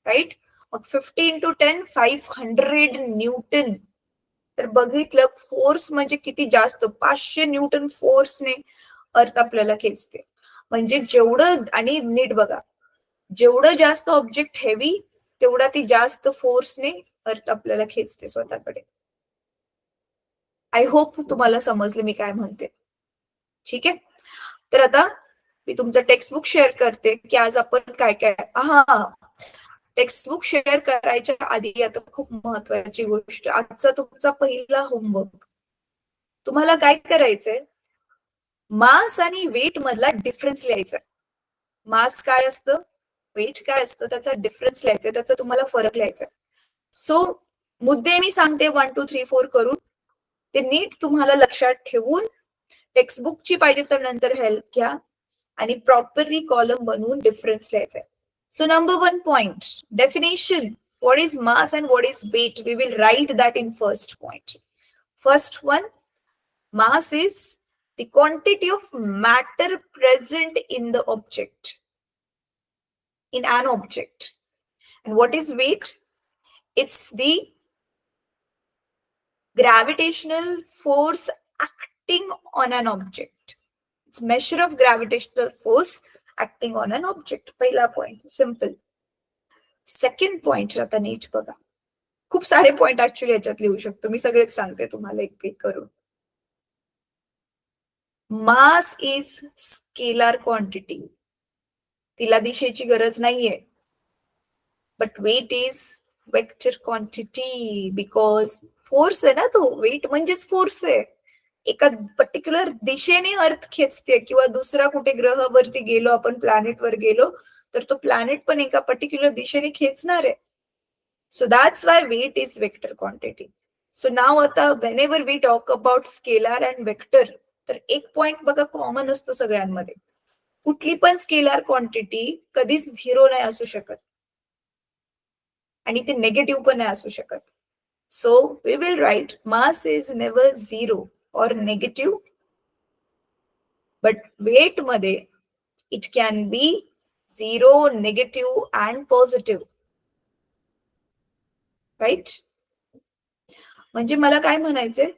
right? मग 50 इंटू 10 500 न्यूटन. तर बघितलं फोर्स म्हणजे किती जास्त, 500 न्यूटन फोर्सने अर्थ आपल्याला खेचते. म्हणजे जेवढं, आणि नीट बघा, जेवढं जास्त ऑब्जेक्ट हेवी तेवढा ती जास्त फोर्सने अर्थ आपल्याला खेचते स्वतःकडे. आय होप तुम्हाला समजलं मी काय म्हणते. ठीक आहे, तर आता मी तुमचं टेक्स्टबुक शेअर करते की आज आपण काय काय. टेक्स्टबुक शेअर करायच्या आधी आता खूप महत्वाची गोष्ट, आजचा तुमचा पहिला होमवर्क. तुम्हाला काय करायचंय? मास आणि वेट मधला डिफरन्स लिहायचा. मास काय असतं, वेट काय असतं, त्याचा डिफरन्स लिहायचा, त्याचा तुम्हाला फरक लिहायचा. सो मुद्दे मी सांगते 1 2 3 4 करून, ते नीट तुम्हाला लक्षात ठेवून टेक्स्टबुकची पाहिजे तर नंतर हेल्प घ्या आणि प्रॉपरली कॉलम बनवून डिफरन्स लिहायचा. So number 1 point, definition. What is mass and what is weight? We will write that in first point. First one, mass is the quantity of matter present in the object, in an object. And what is weight? It's the gravitational force acting on an object. It's measure of gravitational force acting on an object. पहिला पॉइंट, सिंपल. सेकंड पॉइंट आता नीट बघा, खूप सारे पॉइंट ऍक्च्युअली याच्यात लिहू शकतो मी, सगळेच सांगते तुम्हाला एक एक करून. मास इज स्केलर क्वांटिटी, तिला दिशेची गरज नाहीये. But weight is vector quantity, because force आहे ना तो, वेट म्हणजेच फोर्स आहे. एका पर्टिक्युलर दिशेने अर्थ खेचते, किंवा दुसरा कुठे ग्रहावरती गेलो आपण, प्लॅनेटवर गेलो तर तो प्लॅनेट पण एका पर्टिक्युलर दिशेने खेचणार आहे. So that's why weight is vector quantity. So now आता whenever we talk about scalar and vector, तर एक पॉइंट बघा कॉमन असतो सगळ्यांमध्ये, कुठली पण स्केलर क्वांटिटी कधीच 0 नाही असू शकत आणि ते नेगेटिव्ह पण नाही असू शकत. So we will write mass is never 0 or negative, but weight मध्ये it can be 0, negative and positive, right? म्हणजे मला काय म्हणायचंय,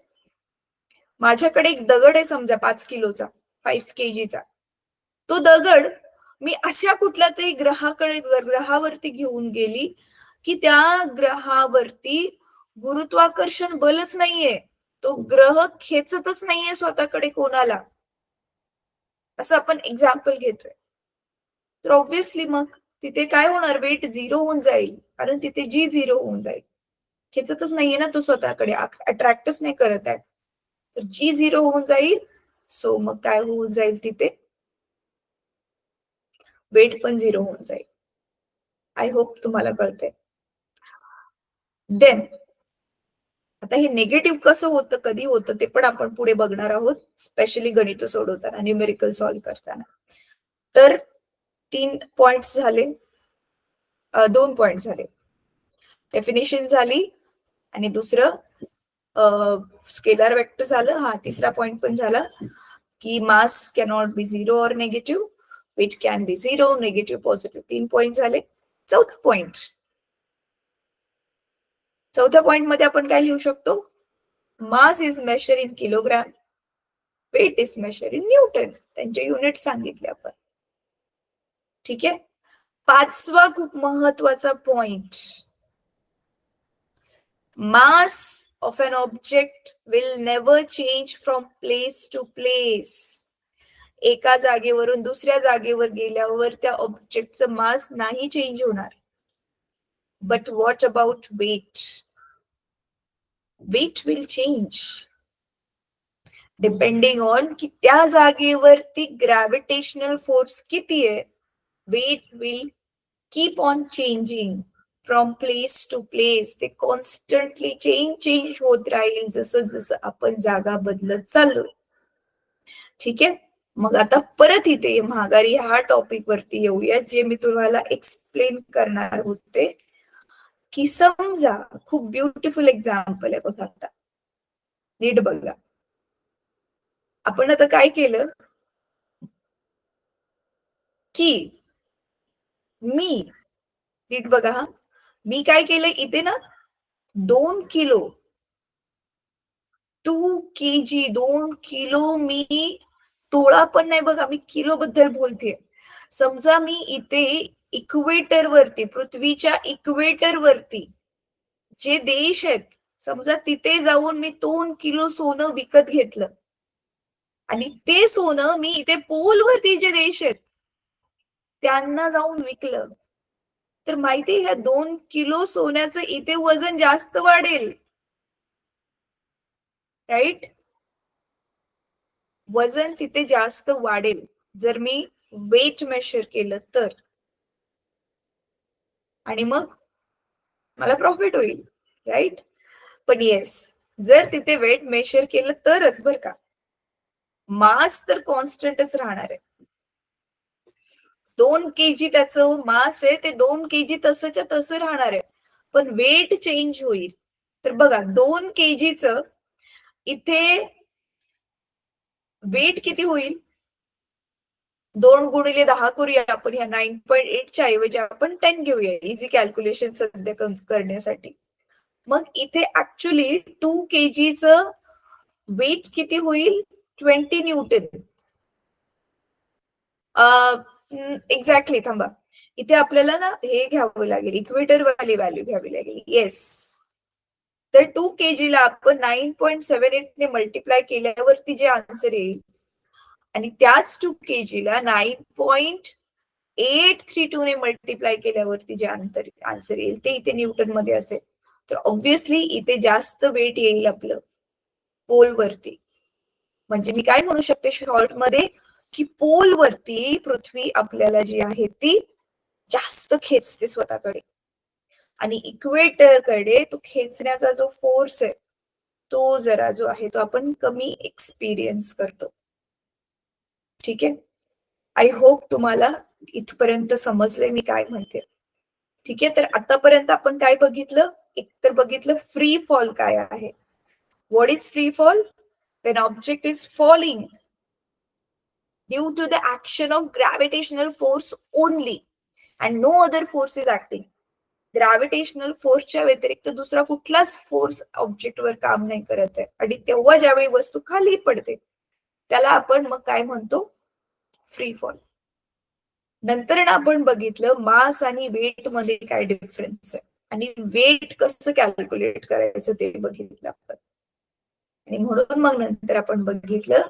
माझ्याकडे एक दगड आहे समजा 5 किलोचा, 5 kgचा. तो दगड मी अशा कुठल्या तरी ग्रहावरती घेऊन गेली की त्या ग्रहावरती गुरुत्वाकर्षण बलच नाहीये, तो ग्रह खेचतच नाहीये स्वतःकडे कोणाला, असं आपण एक्झाम्पल घेतोय. तर ऑब्व्हियसली मग तिथे काय होणार, वेट 0 होऊन जाईल, कारण तिथे जी 0 होऊन जाईल. खेचतच नाहीये ना तो स्वतःकडे, अट्रॅक्टच नाही करत आहे, तर जी 0 होऊन जाईल. सो मग काय होऊन जाईल, तिथे वेट पण 0 होऊन जाईल. आय होप तुम्हाला कळतंय. देन आता हे निगेटिव्ह कसं होतं, कधी होतं, ते पण आपण पुढे बघणार आहोत, स्पेशली गणित सोडवताना, न्यूमेरिकल सॉल्व्ह करताना. तर 3 पॉइंट्स झाले, 2 पॉइंट झाले, डेफिनेशन झाली आणि दुसरं स्केलर वेक्टर झालं. तिसरा पॉइंट पण झाला की मास cannot be 0 or negative, weight can be 0, negative, positive. 3 point झाले. चौथ्या पॉइंट मध्ये आपण काय लिहू शकतो, mass is measure in kilogram, weight is measure in newton. त्यांचे युनिट सांगितले आपण. ठीक आहे. 5वा खूप महत्वाचा point, mass of an object will never change from place to place. एका जागेवरून दुसऱ्या जागेवर गेल्यावर त्या ऑब्जेक्टचं मास नाही चेंज होणार. But what about weight? Weight will change depending on की त्या जागेवरती ग्रॅव्हिटेशनल फोर्स किती आहे. Weight will keep on changing from place to place. ते कॉन्स्टंटली चेंज होत राहील जसं जसं आपण जागा बदलत चाललो. ठीक आहे. मग आता परत इथे महागारी ह्या टॉपिक वरती येऊया जे मी तुम्हाला एक्सप्लेन करणार होते. की समजा खूप ब्युटिफुल एक्झाम्पल आहे बघा. आता नीट बघा. आपण आता काय केलं की मी नीट बघा हा. मी काय केलं इथे ना 2 किलो 2 kg 2 किलो मी तोळा पण नाही बघा मी किलो बद्दल बोलते. समजा मी इथे इक्वेटर वरती पृथ्वीच्या इक्वेटर वरती जे देश आहेत समजा तिथे जाऊन मी 2 किलो सोनं विकत घेतलं आणि ते सोनं मी इथे पोल वरती जे देश आहेत त्यांना जाऊन विकलं तर माहिती ह्या 2 किलो सोन्याचं इथे वजन जास्त वाढेल. राईट. वजन तिथे जास्त वाढेल जर मी वेट मेजर केलं तर. आणि मग मला प्रॉफिट होईल. राईट. पण येस जर तिथे वेट मेजर केलं तरच बर का. मास तर कॉन्स्टंटच राहणार आहे. 2 kg त्याचं मास आहे ते 2 kg तसंच्या तसं राहणार आहे. पण वेट चेंज होईल. तर बघा 2 kg इथे वेट किती होईल. 2 गुणिले 10 करूया आपण ह्या 9.8 च्या ऐवजी आपण 10 घेऊया इझी कॅल्क्युलेशन सध्या करण्यासाठी. मग इथे ऍक्च्युली 2 kg वेट किती होईल 20 न्यूटन. एक्झॅक्टली थांबा. इथे आपल्याला ना हे घ्यावं लागेल इक्वेटर वाली व्हॅल्यू घ्यावी लागेल. येस. तर 2 kg ला आपण 9.78 ने मल्टिप्लाय केल्यावरती जे आन्सर येईल आणि त्याच 2 kg ला 9.832 ने मल्टिप्लाय केल्यावरती जे आन्सर येईल ते इथे न्यूटन मध्ये असेल. तर ऑब्व्हियसली इथे जास्त वेट येईल आपलं पोल वरती. म्हणजे मी काय म्हणू शकते शॉर्ट मध्ये की पोल वरती पृथ्वी आपल्याला जी आहे ती जास्त खेचते स्वतःकडे आणि इक्वेटर कडे तो खेचण्याचा जो फोर्स आहे तो जरा जो आहे तो आपण कमी एक्सपिरियन्स करतो. ठीक आहे. आय होप तुम्हाला इथपर्यंत समजले मी काय म्हणते. ठीक आहे. तर आतापर्यंत आपण काय बघितलं. एक तर बघितलं फ्री फॉल काय आहे. What is free fall? When object is falling due to the action of gravitational force only and no other force is acting. Gravitational फोर्सच्या व्यतिरिक्त दुसरा कुठलाच फोर्स ऑब्जेक्टवर काम नाही करत आहे आणि तेव्हा ज्यावेळी वस्तू खाली पडते त्याला आपण मग काय म्हणतो फ्री फॉल. नंतर आपण बघितलं मास आणि वेट मध्ये काय डिफरन्स आहे आणि वेट कसं कॅल्क्युलेट करायचं ते बघितलं आपण. आणि म्हणून मग नंतर आपण बघितलं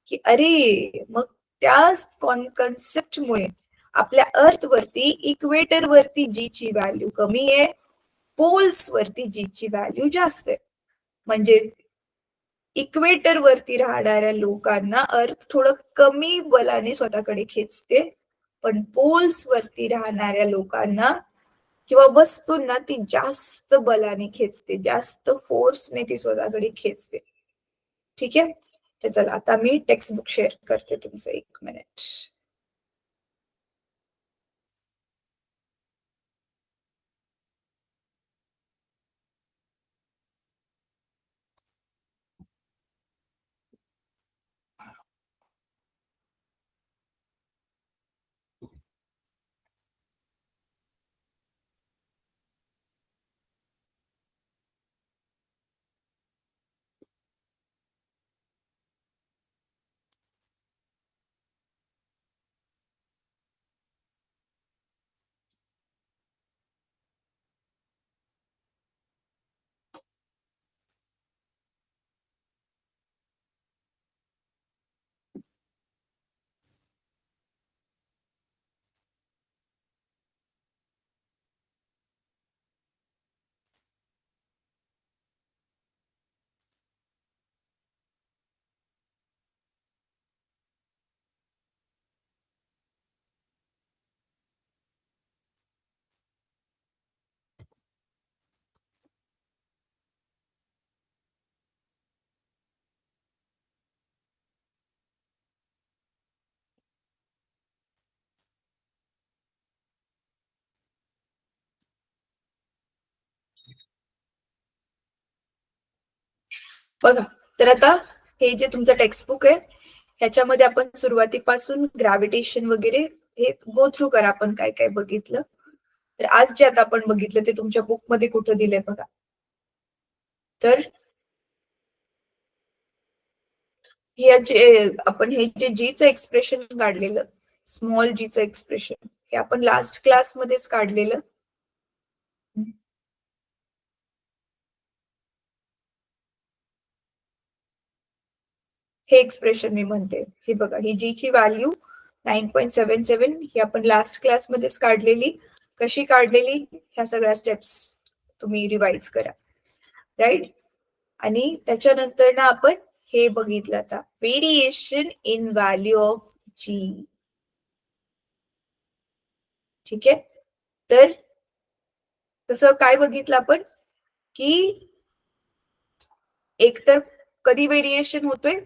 की अरे मग त्या कॉन्सेप्टमुळे आपल्या अर्थ वरती इक्वेटर वरती जी ची व्हॅल्यू कमी आहे पोल्स वरती जी ची व्हॅल्यू जास्त आहे. म्हणजे इक्वेटर वरती राहणाऱ्या लोकांना अर्थ थोडं कमी बलाने स्वतःकडे खेचते पण पोल्स वरती राहणाऱ्या लोकांना किंवा वस्तूंना ती जास्त बलाने खेचते जास्त फोर्सने ती स्वतःकडे खेचते. ठीक आहे. तर चला आता मी टेक्स्ट बुक शेअर करते तुमचं 1 मिनिट. बघा, तर आता हे जे तुमचं टेक्स्टबुक आहे ह्याच्यामध्ये आपण सुरुवातीपासून ग्रॅव्हिटेशन वगैरे हे गो थ्रू करा आपण काय काय बघितलं. तर आज जे आता आपण बघितलं ते तुमच्या बुक मध्ये कुठं दिलंय बघा. तर आपण हे जे जीचं एक्सप्रेशन काढलेलं, स्मॉल जीचं एक्सप्रेशन, हे आपण लास्ट क्लासमध्येच काढलेलं. हे एक्सप्रेशन मी म्हणते, हे बघा, ही जी ची व्हॅल्यू 9.77 ही आपण लास्ट क्लासमध्येच काढलेली. कशी काढलेली ह्या सगळ्या स्टेप्स तुम्ही रिवाइज करा, राईट. आणि त्याच्यानंतर ना आपण हे बघितलं आता, व्हेरिएशन इन व्हॅल्यू ऑफ जी. ठीक आहे, तर तसं काय बघितलं आपण की एकतर कधी व्हेरिएशन होतोय,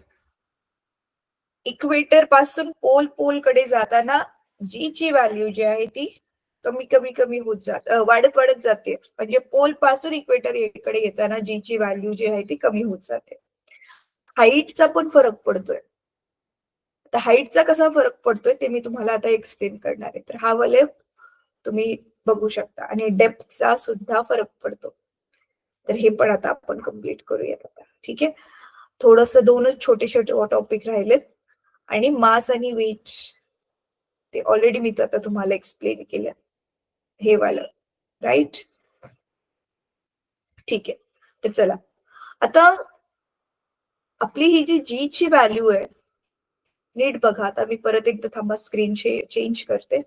इक्वेटर पासून पोल पोल कडे जाताना जी ची व्हॅल्यू जी आहे ती कमी कमी कमी होत वाढत वाढत जाते. म्हणजे पोल पासून इक्वेटर कडे येताना जी ची व्हॅल्यू जी आहे ती कमी होत जाते. हाईटचा पण फरक पडतोय. आता हाईटचा कसा फरक पडतोय ते मी तुम्हाला आता एक्सप्लेन करणार आहे. तर हा वलय तुम्ही बघू शकता. आणि डेप्थचा सुद्धा फरक पडतो. तर हे पण आता आपण कम्प्लीट करूयात आता. ठीक आहे, थोडस दोनच छोटे छोटे टॉपिक राहिलेत. आणि मास आणि वेट ते ऑलरेडी मी आता तुम्हाला एक्सप्लेन केलं, हे वालं, राईट. ठीक आहे, तर चला आता आपली ही जी जी ची व्हॅल्यू आहे, नीट बघा. आता मी परत एकदा थांबा, स्क्रीन चेंज करते.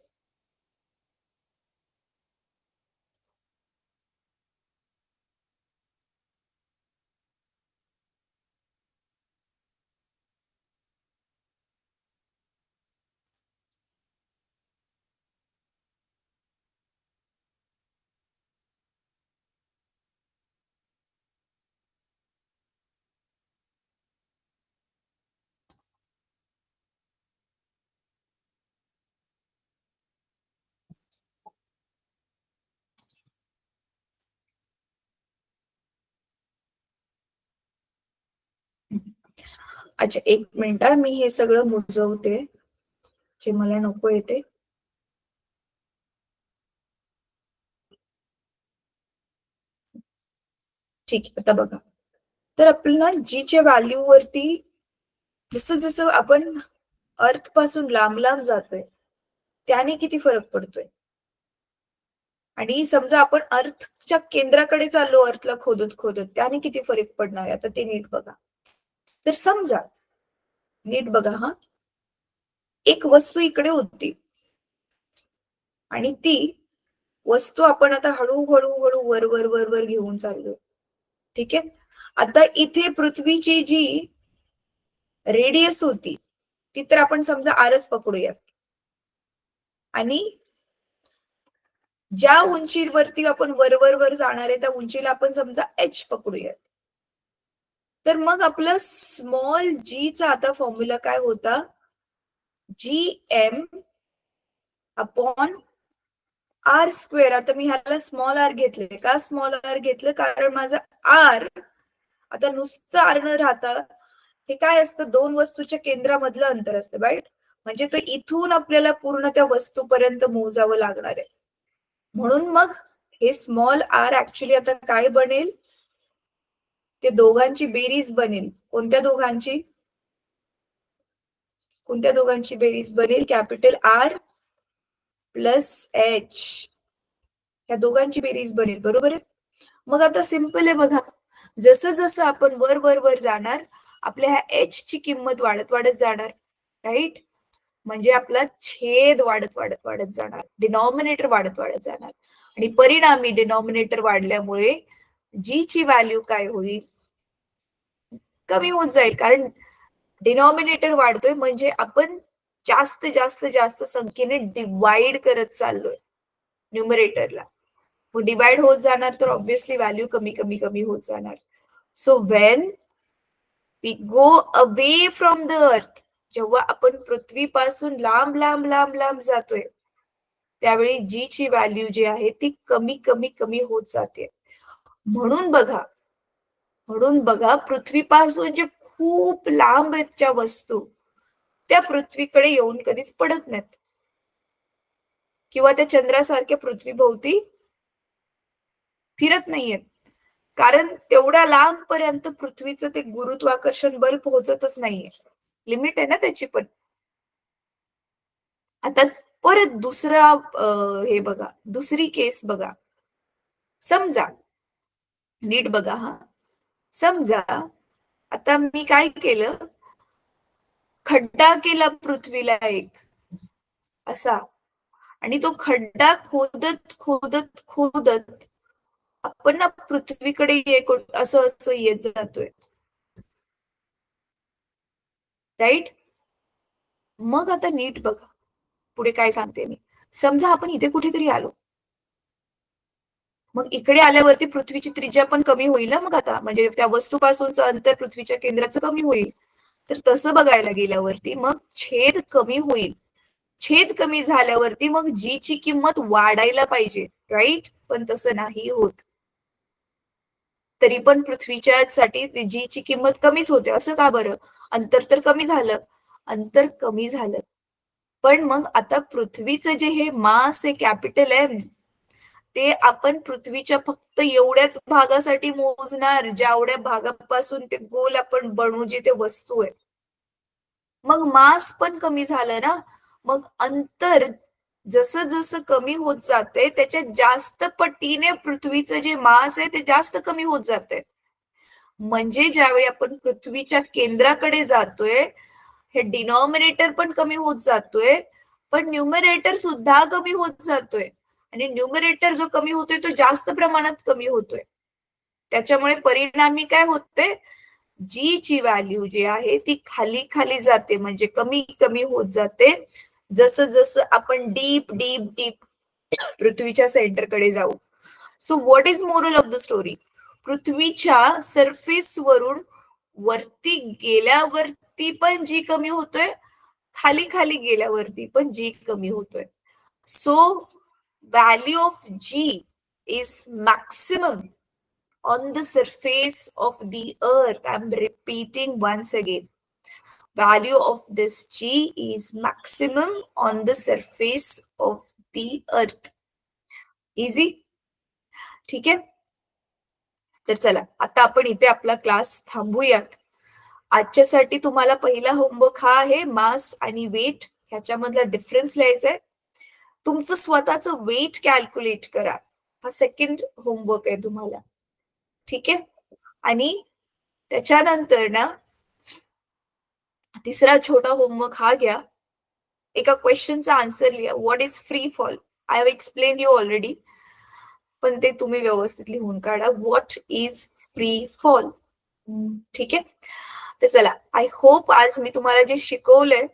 अच्छा, एक मिनिट, मी हे सगळं मुजवते जे मला नको येते. ठीक आहे, आता बघा. तर आपल्याला जी च्या व्हॅल्यू वरती जसं जसं आपण अर्थ पासून लांब लांब जातोय त्याने किती फरक पडतोय. आणि समजा आपण अर्थच्या केंद्राकडे चाललो, अर्थला खोदत खोदत, त्याने किती फरक पडणार आहे आता ते नीट बघा. तर समजा, नीट बघा हा, एक वस्तू इकडे होती आणि ती वस्तू आपण आता हळूहळू हळू वर वर वर वर घेऊन चाललोय. ठीक आहे, आता इथे पृथ्वीची जी रेडियस होती ती तर आपण समजा आरच पकडूयात. आणि ज्या उंचीवरती आपण वर वर वर जाणार आहे त्या उंचीला आपण समजा एच पकडूयात. तर मग आपलं स्मॉल जी चा आता फॉर्म्युला काय होता, G M upon R square. आता मी ह्याला स्मॉल आर घेतले. का स्मॉल आर घेतलं, कारण माझा आर आता नुसतं आर न राहता हे काय असतं, दोन वस्तूच्या केंद्रामधलं अंतर असतं, राईट. म्हणजे तो इथून आपल्याला पूर्ण त्या वस्तूपर्यंत मोजावं लागणार आहे. म्हणून मग हे स्मॉल आर ऍक्च्युली आता काय बनेल, ते दोघांची बेरीज बनेल. कोणत्या दोघांची, कोणत्या दोघांची बेरीज बनेल, कॅपिटल आर प्लस एच, या दोघांची बेरीज बनेल, बरोबर आहे. मग आता सिंपल आहे बघा, जसं जसं आपण वर वर वर जाणार आपल्या ह्या एच ची किंमत वाढत वाढत जाणार, राईट. म्हणजे आपला छेद वाढत वाढत वाढत जाणार, डिनॉमिनेटर वाढत वाढत जाणार. आणि परिणामी डिनॉमिनेटर वाढल्यामुळे जी ची व्हॅल्यू काय होईल, कमी होत जाईल. कारण डिनॉमिनेटर वाढतोय म्हणजे आपण जास्त जास्त जास्त संख्येने डिवाइड करत चाललोय न्यूमरेटरला. मग डिवाइड होत जाणार तर ऑब्व्हियसली व्हॅल्यू कमी कमी कमी होत जाणार. So when we go away from the earth, जेव्हा आपण पृथ्वीपासून लांब लांब लांब लांब जातोय त्यावेळी जी ची व्हॅल्यू जी आहे ती कमी कमी कमी होत जाते. म्हणून बघा, म्हणून बघा, पृथ्वीपासून जे खूप लांब आहेत ज्या वस्तू, त्या पृथ्वीकडे येऊन कधीच पडत नाहीत, किंवा त्या चंद्रासारख्या पृथ्वीभोवती फिरत नाहीयेत, कारण तेवढ्या लांब पर्यंत पृथ्वीचं ते गुरुत्वाकर्षण बल पोहोचतच नाहीये. लिमिट आहे ना त्याची पण. आता परत दुसरा हे बघा, दुसरी केस बघा. समजा, नीट बघा हा, समजा आता मी काय केलं, खड्डा केला पृथ्वीला एक असा, आणि तो खड्डा खोदत खोदत खोदत आपण ना पृथ्वीकडे असं असं येत जातोय, राईट. मग आता नीट बघा पुढे काय सांगते मी. समजा आपण इथे कुठेतरी आलो, मग इकडे आल्यावरती पृथ्वीची त्रिज्या पण कमी होईल ना, मग आता म्हणजे त्या वस्तूपासूनचं अंतर पृथ्वीच्या केंद्राचं कमी होईल. तर तसं बघायला गेल्यावरती मग छेद कमी होईल. छेद कमी झाल्यावरती मग जी ची किंमत वाढायला पाहिजे, राईट. पण तसं नाही होत. तरी पण पृथ्वीच्या साठी जी ची किंमत कमीच होते. असं का बरं? अंतर तर कमी झालं, अंतर कमी झालं, पण मग आता पृथ्वीचं जे हे मास आहे, कॅपिटल एम, ते आपण पृथ्वीच्या फक्त एवढ्याच भागासाठी मोजणार, जेवढ्या भागापासून ते गोल आपण बनवू, जे ते वस्तू आहे. मग मास पण कमी झालं ना, मग अंतर जसं जसं कमी होत जाते, त्याच्या जास्त पटीने पृथ्वीचं जे मास आहे ते जास्त कमी होत जाते. म्हणजे ज्यावेळी आपण पृथ्वीच्या केंद्राकडे जातोय, हे डिनॉमिनेटर पण कमी होत जातोय, पण न्यूमरेटर सुद्धा कमी होत जातोय. आणि न्यूमरेटर जो कमी होतोय तो जास्त प्रमाणात कमी होतोय. त्याच्यामुळे परिणामी काय होते, जी ची व्हॅल्यू जी आहे ती खाली खाली जाते, म्हणजे कमी कमी होत जाते, जसं जसं आपण डीप डीप डीप पृथ्वीच्या सेंटरकडे जाऊ. So what is moral of the story? पृथ्वीच्या सरफेस वरून वरती गेल्यावरती पण जी कमी होतोय, खाली खाली गेल्यावरती पण जी कमी होतोय. So value of G is maximum on the surface of the earth. I'm repeating once again. Value of this G is maximum on the surface of the earth. Easy? ठीक आहे. तर चला आता आपण इथे आपला क्लास थांबूयात. आजच्यासाठी तुम्हाला पहिला होमवर्क हा आहे, मास आणि वेट ह्याच्यामधला डिफरन्स लिहायचा आहे. तुमचं स्वतःचं वेट कॅल्क्युलेट करा, हा सेकंड होमवर्क आहे तुम्हाला. ठीक आहे. आणि त्याच्यानंतर ना तिसरा छोटा होमवर्क हा घ्या, एका क्वेश्चनचा आन्सर लिहा. What is free fall? I have explain you already, पण ते तुम्ही व्यवस्थित लिहून काढा. What is free fall? ठीक आहे. तर चला, आय होप आज मी तुम्हाला जे शिकवलंय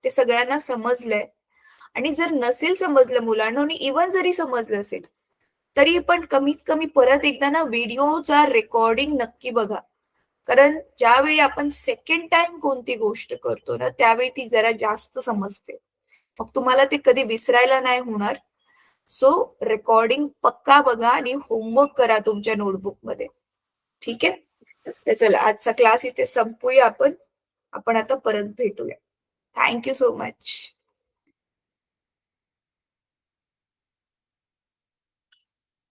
ते सगळ्यांना समजलंय. आणि जर नसेल समजलं मुलांना, आणि इव्हन जरी समजलं असेल तरी पण कमीत कमी परत एकदा ना व्हिडिओचा रेकॉर्डिंग नक्की बघा, कारण ज्यावेळी आपण सेकंड टाइम कोणती गोष्ट करतो ना, त्यावेळी ती जरा जास्त समजते, मग तुम्हाला ते कधी विसरायला नाही होणार. सो रेकॉर्डिंग पक्का बघा आणि होमवर्क करा तुमच्या नोटबुक मध्ये. ठीक आहे. तर चला, आजचा क्लास इथे संपूया आपण आता परत भेटूया. Thank you so much.